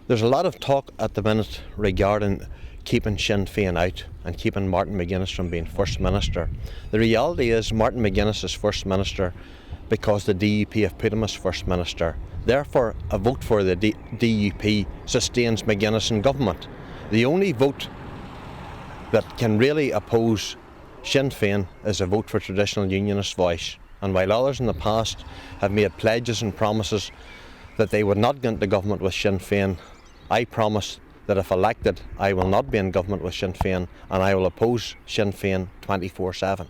There's a lot of talk at the minute regarding keeping Sinn Fein out and keeping Martin McGuinness from being First Minister. The reality is Martin McGuinness is First Minister because the DUP have put him as First Minister. Therefore, a vote for the DUP sustains McGuinness in government. The only vote that can really oppose Sinn Fein is a vote for traditional unionist voice. And while others in the past have made pledges and promises that they would not go into government with Sinn Fein, I promise that if elected, I will not be in government with Sinn Fein, and I will oppose Sinn Fein 24/7.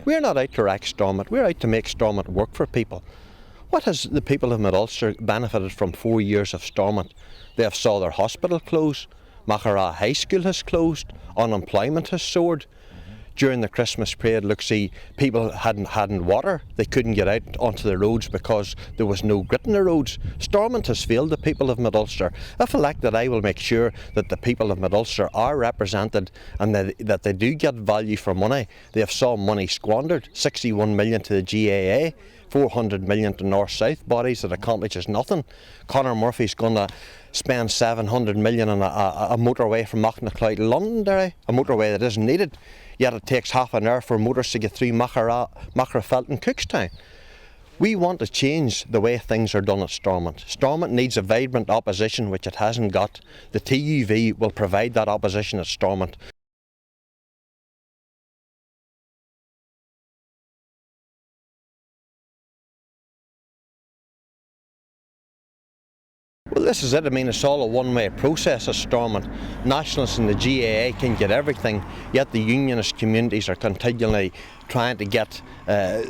We're not out to wreck Stormont, we're out to make Stormont work for people. What has the people of Mid Ulster benefited from 4 years of Stormont? They have saw their hospital close, Machara High School has closed, unemployment has soared. During the Christmas period, people hadn't water. They couldn't get out onto the roads because there was no grit in the roads. Stormont has failed the people of Mid Ulster. If elected, I will make sure that the people of Mid Ulster are represented and that they do get value for money. They have saw money squandered, 61 million to the GAA, 400 million to North-South bodies that accomplishes nothing. Conor Murphy's going to spend 700 million on a motorway from Machnacloy to Londonderry, a motorway that isn't needed. Yet it takes half an hour for motors to get through Machrafelt and Cookstown. We want to change the way things are done at Stormont. Stormont needs a vibrant opposition, which it hasn't got. The TUV will provide that opposition at Stormont. Well, this is it. I mean, it's all a one-way process at Stormont. Nationalists and the GAA can get everything, yet the unionist communities are continually trying to get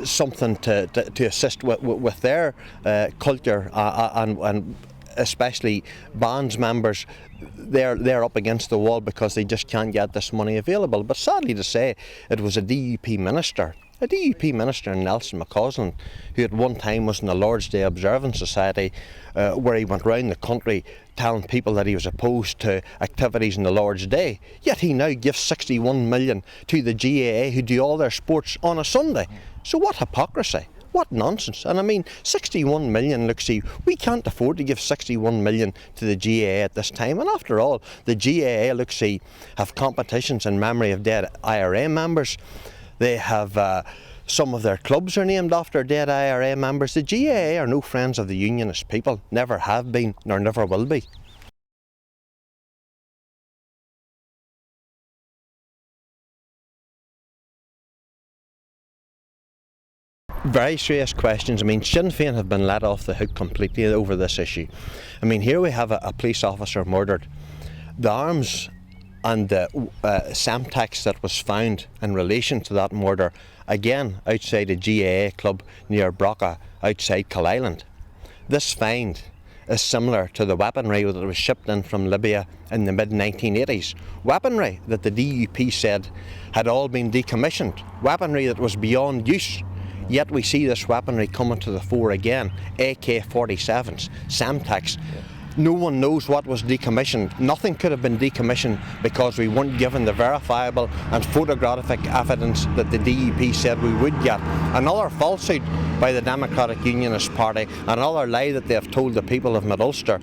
something to assist with their culture and especially bands members. They're up against the wall because they just can't get this money available. But sadly to say, it was a DUP minister Nelson McCausland, who at one time was in the Lord's Day Observance Society, where he went round the country telling people that he was opposed to activities in the Lord's Day. Yet he now gives 61 million to the GAA, who do all their sports on a Sunday. So what hypocrisy, what nonsense. And I mean, 61 million, we can't afford to give 61 million to the GAA at this time. And after all, the GAA, have competitions in memory of dead IRA members. They have some of their clubs are named after dead IRA members. The GAA are no friends of the unionist people, never have been, nor never will be. Very serious questions. I mean, Sinn Fein have been let off the hook completely over this issue. I mean, here we have a police officer murdered. The arms and the Semtex that was found in relation to that murder, again outside a GAA club near Brocka, outside Killisland. This find is similar to the weaponry that was shipped in from Libya in the mid-1980s. Weaponry that the DUP said had all been decommissioned, weaponry that was beyond use. Yet we see this weaponry coming to the fore again, AK-47s, Semtex. No one knows what was decommissioned. Nothing could have been decommissioned because we weren't given the verifiable and photographic evidence that the DUP said we would get. Another falsehood by the Democratic Unionist Party, another lie that they have told the people of Mid Ulster.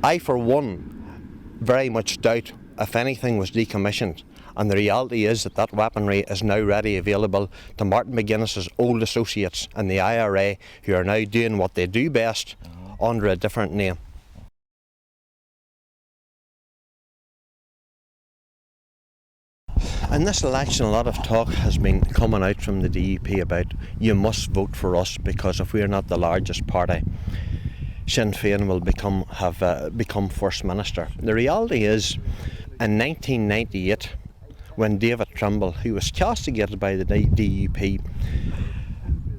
I, for one, very much doubt if anything was decommissioned. And the reality is that weaponry is now ready available to Martin McGuinness's old associates and the IRA, who are now doing what they do best under a different name. In this election, a lot of talk has been coming out from the DUP about you must vote for us because if we're not the largest party, Sinn Fein will become First Minister. The reality is, in 1998, when David Trimble, who was castigated by the DUP,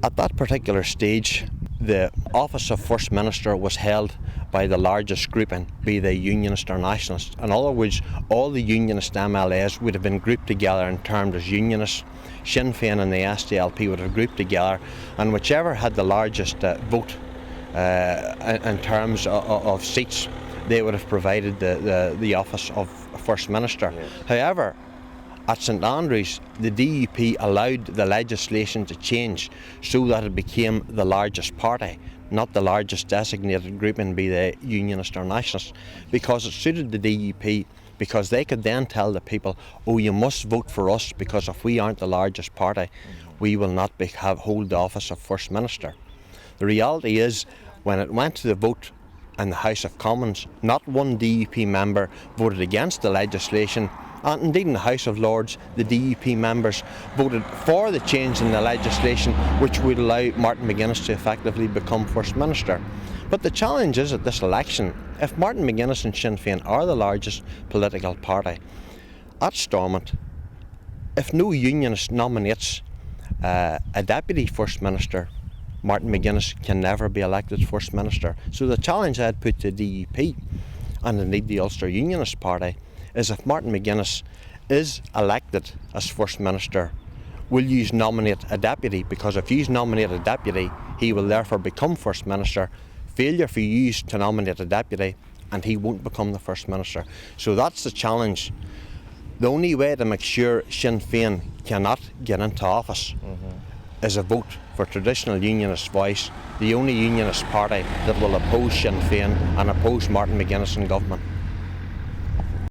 at that particular stage, the office of First Minister was held by the largest grouping, be they unionist or nationalist. In other words, all the unionist MLAs would have been grouped together and termed as unionists. Sinn Fein and the SDLP would have grouped together, and whichever had the largest vote in terms of seats, they would have provided the office of First Minister. Yeah. However, at St Andrews, the DUP allowed the legislation to change so that it became the largest party, not the largest designated grouping, be they unionist or nationalist, because it suited the DUP, because they could then tell the people, oh, you must vote for us, because if we aren't the largest party, we will not hold the office of First Minister. The reality is, when it went to the vote in the House of Commons, not one DUP member voted against the legislation, and indeed in the House of Lords, the DUP members voted for the change in the legislation which would allow Martin McGuinness to effectively become First Minister. But the challenge is at this election, if Martin McGuinness and Sinn Fein are the largest political party, at Stormont, if no unionist nominates a Deputy First Minister, Martin McGuinness can never be elected First Minister. So the challenge I'd put to DUP, and indeed the Ulster Unionist Party, is if Martin McGuinness is elected as First Minister, will you nominate a deputy? Because if you nominate a deputy, he will therefore become First Minister. Failure for you to nominate a deputy, and he won't become the First Minister. So that's the challenge. The only way to make sure Sinn Fein cannot get into office is a vote for traditional unionist voice, the only unionist party that will oppose Sinn Fein and oppose Martin McGuinness in government.